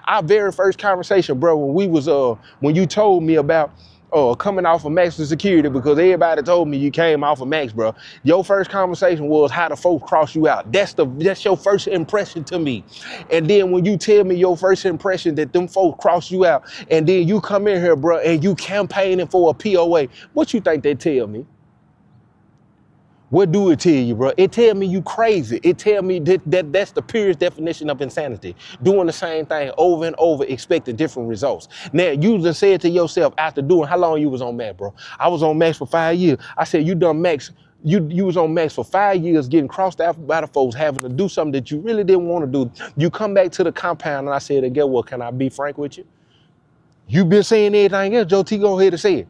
Our very first conversation, bro, when you told me about coming off of maximum security, because everybody told me you came off of max, bro. Your first conversation was how the folks cross you out. That's your first impression to me. And then when you tell me your first impression that them folks cross you out, and then you come in here, bro, and you campaigning for a POA, what you think they tell me? What do it tell you, bro? It tell me you crazy. It tell me that's the purest definition of insanity. Doing the same thing over and over, expecting different results. Now, you just said to yourself after doing, how long you was on max, bro? I was on max for 5 years. I said, you done max. You was on max for 5 years, getting crossed out by the folks, having to do something that you really didn't want to do. You come back to the compound, and I said, get what? Can I be frank with you? You been saying everything else. Joe T, go ahead and say it.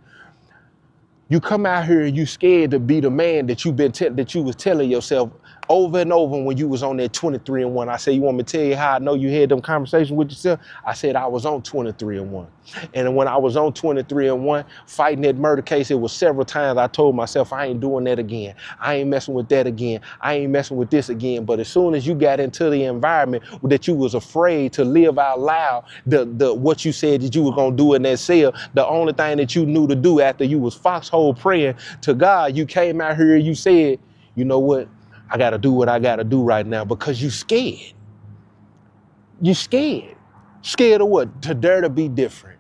You come out here and you scared to be the man that that you was telling yourself over and over when you was on that 23-1. I said, you want me to tell you how I know you had them conversations with yourself? I said I was on 23-1. And when I was on 23-1, fighting that murder case, it was several times I told myself, I ain't doing that again. I ain't messing with that again. I ain't messing with this again. But as soon as you got into the environment that you was afraid to live out loud, what you said that you were going to do in that cell, the only thing that you knew to do after you was foxhole praying to God, you came out here and you said, you know what? I got to do what I got to do right now, because you scared. You scared. Scared of what? To dare to be different.